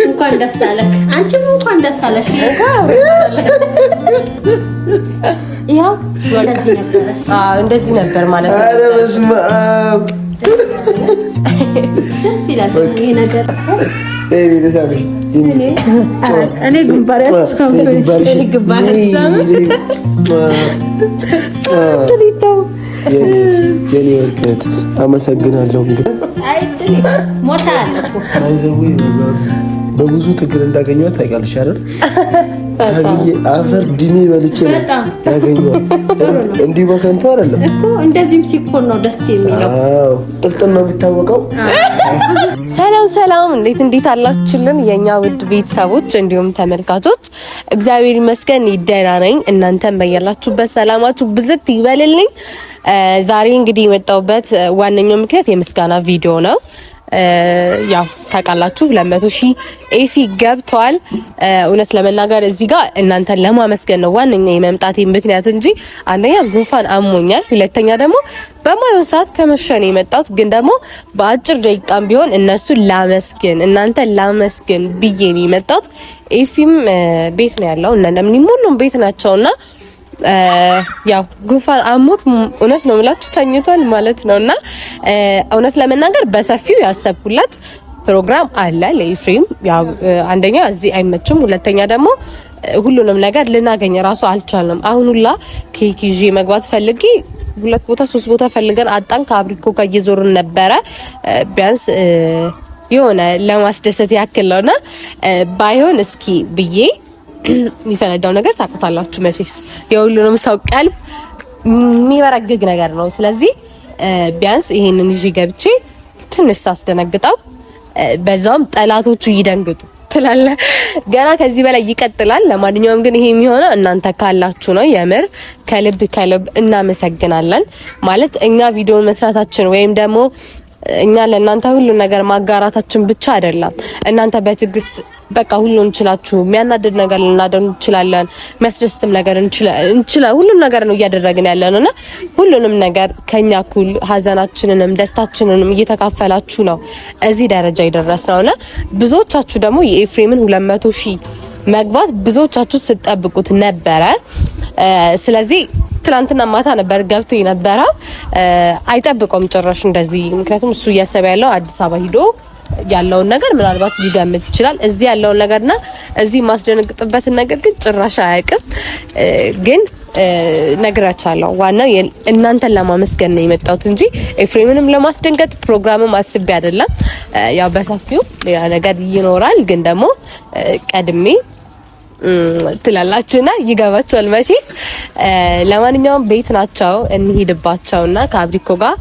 እንኳን ደስ አለህ አንቺም እንኳን ደስ አለሽ ይኸው እንደዚህ ነበር ማለት ነው ኧረ በስመ አብ ደስ ይላል ይሄ ነገር እኔ ግንባር የኔ ወርቀት አመሰግናለሁ። እንግዲህ አይደል ሞታ አለኩ በብዙ ትግል እንዳገኘው ታውቂያለሽ አይደል? አፈር ድሜ በልቼ ያገኘው እንዲህ በከንቱ አይደለም እኮ እንደዚህም ሲኮን ነው ደስ የሚለው። አዎ ጥፍጥና ነው የሚታወቀው። ሰላም እንዴት አላችሁልን የኛ ውድ ቤተሰቦች እንዲሁም ተመልካቾች፣ እግዚአብሔር ይመስገን ደህና ነኝ። እናንተም በያላችሁበት ሰላማችሁ ብዝት ይበልልኝ። ዛሬ እንግዲህ የመጣሁበት ዋነኛው ምክንያት የምስጋና ቪዲዮ ነው። ያው ታውቃላችሁ 200,000 ኤፊ ገብቷል። እውነት ለመናገር እዚህ ጋር እናንተን ለማመስገን ነው ዋነኛ የመምጣቴ ምክንያት እንጂ አንደኛ ጉንፋን አሞኛል፣ ሁለተኛ ደግሞ በማይሆን ሰዓት ከመሸኔ የመጣሁት ግን ደግሞ በአጭር ደቂቃም ቢሆን እነሱን ላመስግን እናንተን ላመስግን ብዬ ነው የመጣሁት። ኤፊም ቤት ነው ያለው እና እንደምን ሁሉም ቤት ናቸውና ያው ጉንፋን አሞት እውነት ነው የምላችሁ ተኝቷል ማለት ነውና እውነት ለመናገር በሰፊው ያሰብኩለት ፕሮግራም አለ ለኤፍሬም። ያው አንደኛ እዚህ አይመችም፣ ሁለተኛ ደግሞ ሁሉንም ነገር ልናገኝ ራሱ አልቻልንም። አሁን ሁላ ኬክ ይዤ መግባት ፈልጌ 2 ቦታ 3 ቦታ ፈልገን አጣን። ከአብሪኮ ጋር እየዞርን ነበረ ቢያንስ የሆነ ለማስደሰት ያክል ነውና ባይሆን እስኪ ብዬ የሚፈነዳው ነገር ታውቁታላችሁ መቼስ የሁሉንም ሰው ቀልብ የሚበረግግ ነገር ነው። ስለዚህ ቢያንስ ይሄንን ይዤ ገብቼ ትንሽ ሳስደነግጠው በዛውም ጠላቶቹ ይደንግጡ ትላለ። ገና ከዚህ በላይ ይቀጥላል። ለማንኛውም ግን ይሄ የሚሆነው እናንተ ካላችሁ ነው። የምር ከልብ እናመሰግናለን። ማለት እኛ ቪዲዮን መስራታችን ወይም ደግሞ እኛ ለእናንተ ሁሉ ነገር ማጋራታችን ብቻ አይደለም። እናንተ በትዕግስት በቃ ሁሉን እንችላችሁ የሚያናድድ ነገር ልናደርግ እንችላለን፣ የሚያስደስትም ነገር እንችላለን። ሁሉም ነገር ነው እያደረግን ያለነውና ሁሉንም ነገር ከኛ እኩል ሀዘናችንንም ደስታችንንም እየተካፈላችሁ ነው እዚህ ደረጃ የደረስነውና ብዙዎቻችሁ ደግሞ የኤፍሬምን 200,000 መግባት ብዙዎቻችሁ ስትጠብቁት ነበረ። ስለዚህ ትላንትና ማታ ነበር ገብቶ የነበረው አይጠብቀውም ጭራሽ እንደዚህ። ምክንያቱም እሱ እያሰበ ያለው አዲስ አበባ ሂዶ ያለውን ነገር ምናልባት ሊገምት ይችላል። እዚህ ያለውን ነገርና እዚህ ማስደነግጥበትን ነገር ግን ጭራሽ አያውቅም። ግን ነግራቻለሁ ዋናው እናንተን ለማመስገን ነው የመጣሁት እንጂ ኤፍሬምንም ለማስደንገጥ ፕሮግራምም አስቤ አይደለም። ያው በሰፊው ሌላ ነገር ይኖራል ግን ደግሞ ቀድሜ ትላላችሁና ይገባችኋል መቼስ። ለማንኛውም ቤት ናቸው እንሂድባቸውና ከአብሪኮ ጋር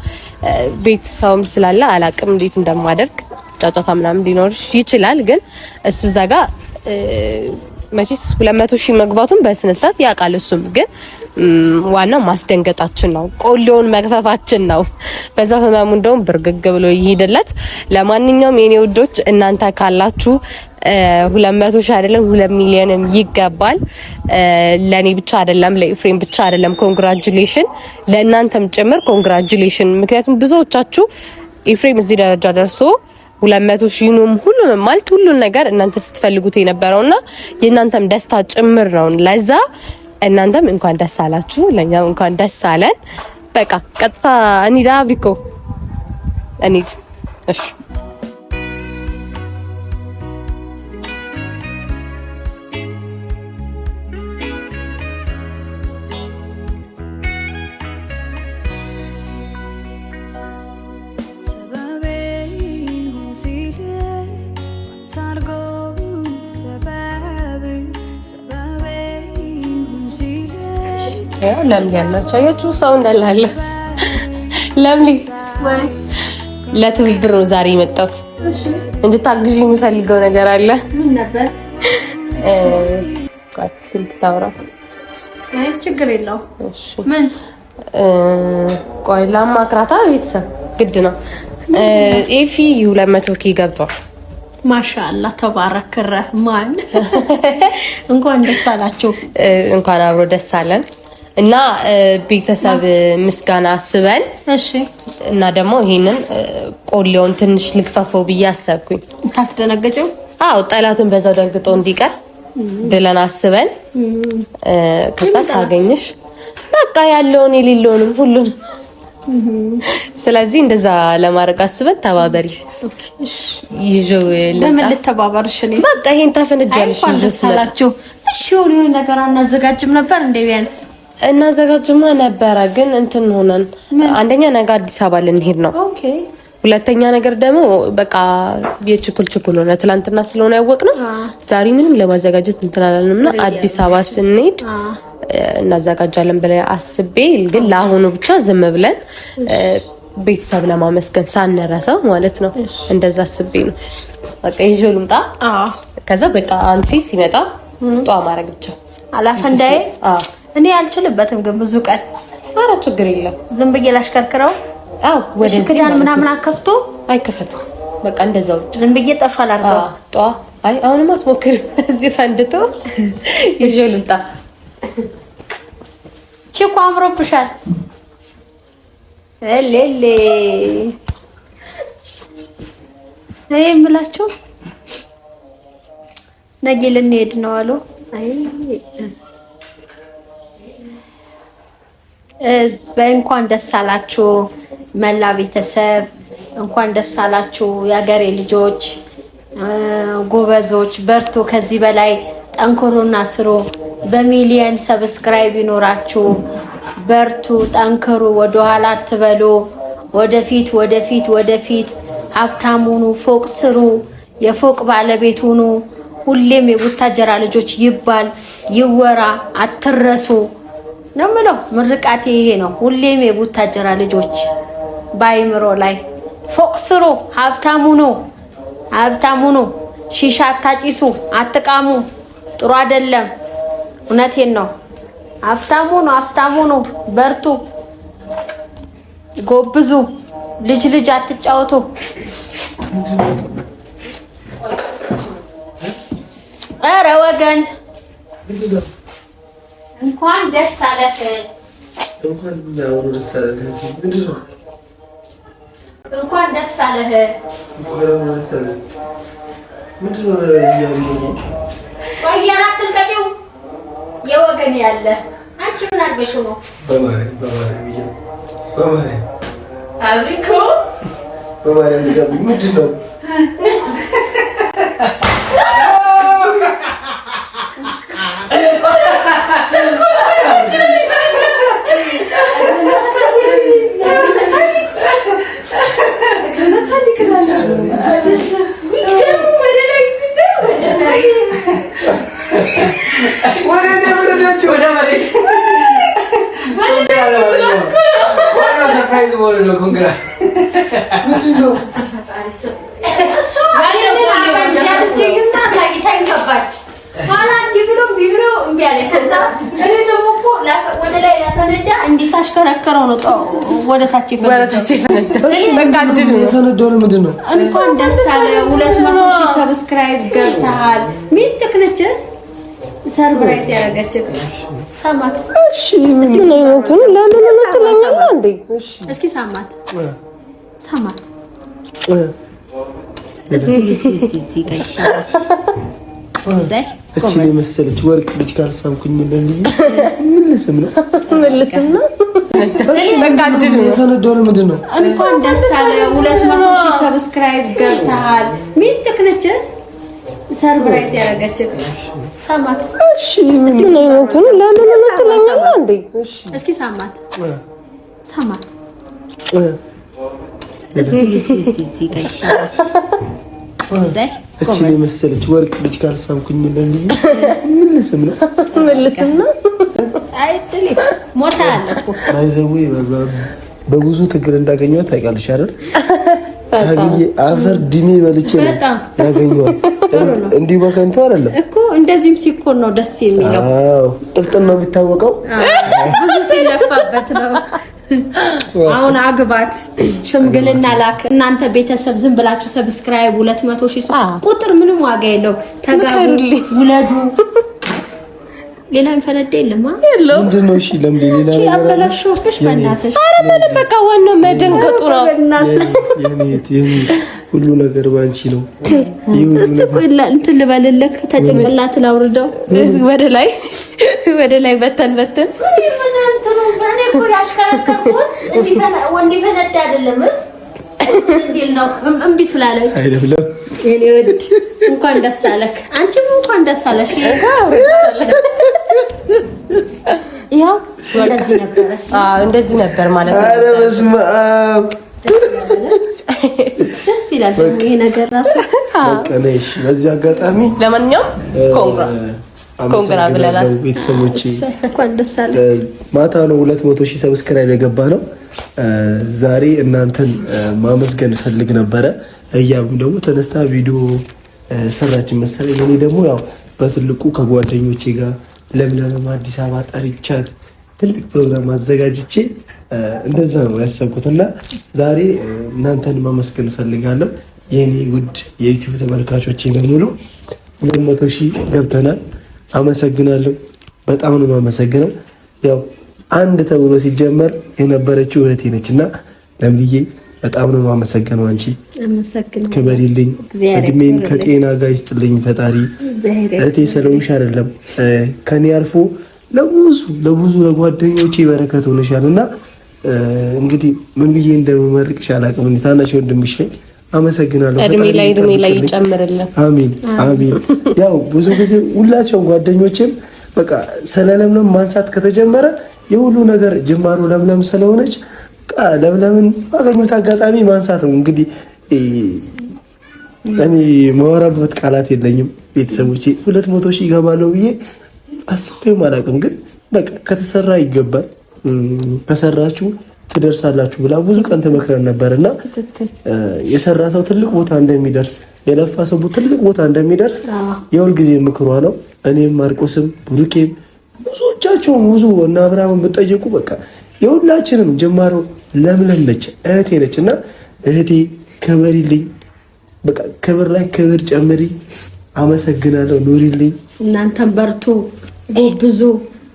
ቤት ሰውም ስላለ አላቅም እንዴት እንደማደርግ ጫጫታ ምናምን ሊኖር ይችላል። ግን እሱ እዛ ጋር መቼስ 200,000 መግባቱን በስነ ስርዓት ያውቃል። እሱም ግን ዋናው ማስደንገጣችን ነው፣ ቆሌውን መግፈፋችን ነው። በዛ ህመሙ እንደውም ብርግግ ብሎ ይሄድለት። ለማንኛውም የኔ ውዶች እናንተ ካላችሁ 200,000 አይደለም 2 ሚሊዮንም ይገባል። ለኔ ብቻ አይደለም ለኤፍሬም ብቻ አይደለም ኮንግራቹሌሽን፣ ለእናንተም ጭምር ኮንግራቹሌሽን። ምክንያቱም ብዙዎቻችሁ ኤፍሬም እዚህ ደረጃ ደርሶ 200,000ንም ሁሉንም ማለት ሁሉን ነገር እናንተ ስትፈልጉት የነበረውና የእናንተም ደስታ ጭምር ነው። ለዛ እናንተም እንኳን ደስ አላችሁ፣ ለኛም እንኳን ደስ አለን። በቃ ቀጥታ እንሂድ አብሪኮ እንሂድ። እሺ ለምሊ ያላችሁ አያችሁ ሰው እንዳላለ ለምሊ ለትብብር ነው ዛሬ የመጣሁት። እንድታግዢ የሚፈልገው ነገር አለ። ምን ነበር? ስልክ ታውራ። አይ ችግር የለውም። እሺ ምን ቆይ ላማክራታ ቤተሰብ ግድ ነው። ኤፊ 200,000 ገብቷል። ማሻአላ ተባረክ ረህማን። እንኳን ደስ አላችሁ። እንኳን አብሮ ደስ አለን። እና ቤተሰብ ምስጋና አስበን እሺ እና ደግሞ ይሄንን ቆሌውን ትንሽ ልክፈፈው ብዬ አሰብኩኝ። ታስደነገጨው? አዎ ጠላትን በዛው ደንግጦ እንዲቀር ብለን አስበን ከዛ ሳገኝሽ በቃ ያለውን የሌለውንም ሁሉን ስለዚህ እንደዛ ለማድረግ አስበን ተባበሪ። እሺ ይዤው ለምን ልተባበርሽ? እኔ በቃ ይሄን ታፈነጃለሽ እንደሰላችሁ። እሺ ሁሉ ነገር አናዘጋጅም ነበር እንደ ቢያንስ እናዘጋጅማ ነበረ ግን እንትን ሆነን አንደኛ ነገ አዲስ አበባ ልንሄድ ነው። ኦኬ ሁለተኛ ነገር ደግሞ በቃ የችኩል ሆነ ትላንትና ስለሆነ ያወቅነው ዛሬ ምንም ለማዘጋጀት እንትን አላለንምና አዲስ አበባ ስንሄድ እናዘጋጃለን ብለን አስቤ ግን ለአሁኑ ብቻ ዝም ብለን ቤተሰብ ለማመስገን ሳንረሳው ማለት ነው። እንደዛ አስቤ ነው በቃ ይዤው ልምጣ። ከዛ በቃ አንቺ ሲመጣ ጧ ማረግ ብቻ አላፈንዳዬ። እኔ አልችልበትም ግን ብዙ ቀን ኧረ ችግር የለም ዝም ብዬ ላሽከርክረው። ወደዚህ ክዳን ምናምን አከፍቶ አይከፈትም። በቃ እንደዛው ዝም ብዬ ጠፋል አድርገው ጧ። አይ አሁንማ አትሞክሪ እዚህ ፈንድቶ ይዤው ልምጣ። ቺኮ አምሮብሻል። እሌሌ እኔ የምላችሁ ነገ ልንሄድ ነው አሉ። አይ እንኳን ደስ አላችሁ መላ ቤተሰብ፣ እንኳን ደስ አላችሁ የሀገሬ ልጆች፣ ጎበዞች፣ በርቱ። ከዚህ በላይ ጠንክሩና ስሩ። በሚሊየን ሰብስክራይብ ይኖራችሁ። በርቱ፣ ጠንክሩ፣ ወደኋላ አትበሉ። ወደፊት ወደፊት ወደፊት። ሀብታም ሁኑ፣ ፎቅ ስሩ፣ የፎቅ ባለቤት ሁኑ። ሁሌም የቡታጀራ ልጆች ይባል ይወራ፣ አትረሱ ነው የምለው። ምርቃቴ ይሄ ነው። ሁሌም የቡታጀራ ልጆች ባይምሮ ላይ ፎቅ ስሩ፣ ሀብታም ሁኑ፣ ሀብታም ሁኑ። ሺሻ አታጭሱ፣ አትቃሙ፣ ጥሩ አይደለም። እውነቴን ነው። ሀብታም ሁኑ፣ ሀብታም ሁኑ፣ በርቱ፣ ጎብዙ። ልጅ አትጫወቱ። ኧረ ወገን እንኳን ደስ አለህ። እንኳን ደስ አለህ። እንኳን ደስ አለህ። ምንድነው ወያራ አትልቀቂው። የወገን ያለ አንቺ ምን አድርገሽው ነው? በማርያም አብሪኮ በማርያም ልጋብ ምንድነው? እንዲሳሽከረከረው ነው ወደ ታች የፈነዳው። ምንድን ነው? እንኳን ደስ አለ። 200,000 ሰብስክራይብ ገብተሃል። ሚስትህ ነችስ ሰርፕራይዝ ያደረገችህ ሳማት። እሺ ምን ነው ለምን ነው ትለኛለህ እንዴ? እስኪ ሳማት እዚህ ጋይስ እቺ መሰለች ወርቅ ልጅ ካልሳምኩኝ ለልይ ምን ልስም ነው? የፈነዳው ምንድን ነው? እንኳን ደስ አለ። 200,000 ሰብስክራይብ ገብተሃል። ሚስትህ ነችስ ሰርፕራይዝ ያደረገችህ ሳማት። እሺ ምን ነው ለምን ነው ትለኛለህ እንዴ? እስኪ ሳማት እዚህ ጋይስ እቺ መሰለች ወርቅ ልጅ ካልሳምኩኝ ለልይ ምን ልስም ነው? አይደል ሞታ አለኩ አይዘው በብዙ ትግል እንዳገኘው ታውቂያለሽ አይደል? ታግዬ አፈር ድሜ በልቼ ያገኘው እንዲህ በከንቱ አይደለም እኮ። እንደዚህም ሲኮን ነው ደስ የሚለው። አዎ ጥፍጥና ነው የሚታወቀው። ብዙ ሲለፋበት ነው። አሁን አግባት፣ ሽምግልና ላክ። እናንተ ቤተሰብ ዝም ብላችሁ ሰብስክራይብ 200,000 ቁጥር ምንም ዋጋ የለው። ተጋቡ፣ ውለዱ። ሌላ ፈነደ የለም ምንድን ነው? እሺ ለምን ሌላ ነገር አበላሽውብሽ? በእናትሽ ኧረ ምንም በቃ ዋናው መደንገጡ ነው። የኔ ሁሉ ነገር ባንቺ ነው። እስቲ ቆይ እንትን ልበልልክ፣ ተጭንቅላት ላውርደው ወደ ላይ በተን ምን አንተ ነው ባኔ እኮ ያሽከረከርኩት እንዲፈነዳ አይደለም እንዴል ነው እምቢ ስላለኝ አይደለም። የኔ ወድ እንኳን ደስ አለክ፣ አንቺም እንኳን ደስ አለሽ። ያው እንደዚህ ነበር ማለት ነው። ኧረ በስመ አብ ደስ ይላል ይሄ ነገር ራሱ። በቀነሽ በዚህ አጋጣሚ ለማንኛውም ኮንግራ ብለናል ቤተሰቦቼ። እንኳን ደስ አለ። ማታ ነው 200,000 ሰብስክራይብ የገባ ነው። ዛሬ እናንተን ማመስገን ፈልግ ነበረ። እያብም ደግሞ ተነስታ ቪዲዮ ሰራችን መሰለኝ። እኔ ደግሞ ያው በትልቁ ከጓደኞቼ ጋር ለምለም አዲስ አበባ ጠርቻት ትልቅ ፕሮግራም አዘጋጅቼ እንደዛ ነው ያሰብኩትና ዛሬ እናንተን ማመስገን ፈልጋለሁ። የኔ ውድ የዩቲዩብ ተመልካቾቼ በሙሉ 200,000 ገብተናል። አመሰግናለሁ። በጣም ነው የማመሰግነው። ያው አንድ ተብሎ ሲጀመር የነበረችው እህቴ ነችና ለምልዬ በጣም ነው የማመሰግነው። አንቺ ክበሪልኝ፣ እድሜን ከጤና ጋር ይስጥልኝ ፈጣሪ። እህቴ ስለሆንሽ አይደለም ከኔ አልፎ ለብዙ ለጓደኞቼ በረከት ሆነሻልና እንግዲህ ምን ብዬ እንደምመርቅሽ አላውቅም። እንዴ ታናሽ ወንድምሽ ነኝ። አመሰግናለሁ። እድሜ ላይ ይጨምርልን። አሜን አሜን። ያው ብዙ ጊዜ ሁላቸውም ጓደኞቼም በቃ ስለ ለምለም ማንሳት ከተጀመረ የሁሉ ነገር ጅማሮ ለምለም ስለሆነች ለምለምን ባገኙት አጋጣሚ ማንሳት ነው። እንግዲህ እኔ ማወራበት ቃላት የለኝም። ቤተሰቦቼ 200,000 ይገባሉ ብዬ አስቤም አላውቅም። ግን በቃ ከተሰራ ይገባል፣ ከሰራችሁ ትደርሳላችሁ ብላ ብዙ ቀን ተመክረን ነበርና የሰራ ሰው ትልቅ ቦታ እንደሚደርስ፣ የለፋ ሰው ትልቅ ቦታ እንደሚደርስ የሁል ጊዜ ምክሯ ነው። እኔም ማርቆስም ቡሩኬም ብዙዎቻቸውም ብዙ እና አብርሃምን ብትጠይቁ በቃ የሁላችንም ጅማሮ ለምለም ነች፣ እህቴ ነች። እና እህቴ ክበሪልኝ፣ በቃ ክብር ላይ ክብር ጨምሪ። አመሰግናለሁ። ኑሪልኝ። እናንተም በርቱ፣ ጎብዙ።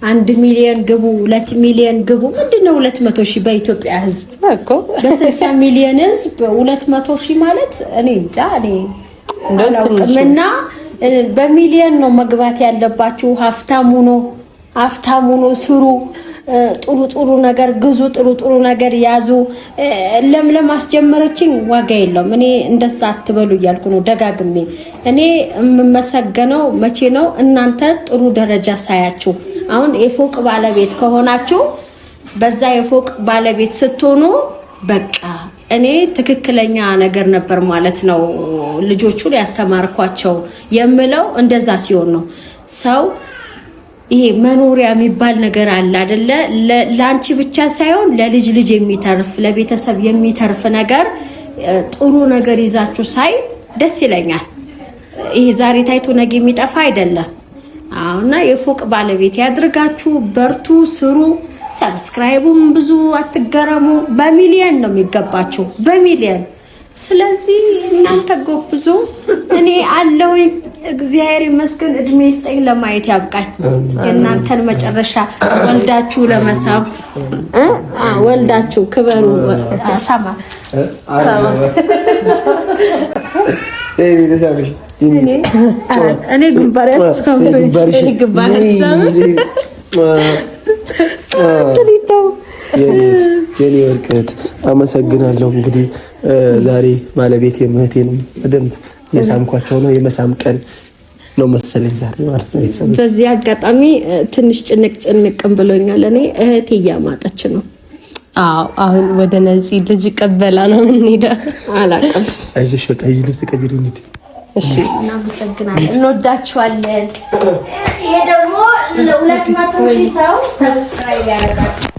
1 ሚሊዮን ግቡ፣ 2 ሚሊዮን ግቡ። ምንድነው 200,000 በኢትዮጵያ ህዝብ እኮ በ60 ሚሊዮን ህዝብ 200,000 ማለት እኔ እንጃ። እኔ እንደውምና በሚሊዮን ነው መግባት ያለባችሁ። ሀብታም ሆኖ ስሩ፣ ጥሩ ነገር ግዙ፣ ጥሩ ነገር ያዙ። ለምለም አስጀመረችኝ፣ ዋጋ የለውም። እኔ እንደዛ አትበሉ እያልኩ ነው ደጋግሜ። እኔ የምመሰገነው መቼ ነው? እናንተ ጥሩ ደረጃ ሳያችሁ። አሁን የፎቅ ባለቤት ከሆናችሁ በዛ የፎቅ ባለቤት ስትሆኑ በቃ እኔ ትክክለኛ ነገር ነበር ማለት ነው ልጆቹን ያስተማርኳቸው የምለው እንደዛ ሲሆን ነው። ሰው ይሄ መኖሪያ የሚባል ነገር አለ አይደለ? ለአንቺ ብቻ ሳይሆን ለልጅ የሚተርፍ ለቤተሰብ የሚተርፍ ነገር ጥሩ ነገር ይዛችሁ ሳይ ደስ ይለኛል። ይሄ ዛሬ ታይቶ ነገ የሚጠፋ አይደለም። አሁንና የፎቅ ባለቤት ያድርጋችሁ። በርቱ፣ ስሩ። ሰብስክራይቡም ብዙ አትገረሙ። በሚሊዮን ነው የሚገባችሁ፣ በሚሊዮን። ስለዚህ እናንተ ጎብዙ። እኔ አለውኝ። እግዚአብሔር ይመስገን። እድሜ ይስጠኝ፣ ለማየት ያብቃኝ። የእናንተን መጨረሻ ወልዳችሁ ለመሳም ወልዳችሁ ክበሩ። ሳማ እኔ ግንባር የኔ ወርቀት አመሰግናለሁ። እንግዲህ ዛሬ ባለቤት የምህቴንም በደንብ የሳምኳቸው ነው። የመሳም ቀን ነው መሰለኝ ዛሬ ማለት ነው። ቤተሰቦች በዚህ አጋጣሚ ትንሽ ጭንቅም ብሎኛል። እኔ እህቴ እያማጠች ነው። አሁን ወደ ነፂ ልጅ ቀበላ ነው የምንሄደው። አላውቅም። አይዞሽ በቃ ይሄ ልብስ ቀይሪ እንሂድ። እሺ፣ እናመሰግናለን። እንወዳችኋለን። ይሄ ደግሞ ለ200,000 ሰው ሰብስክራይብ ያደርጋችሁ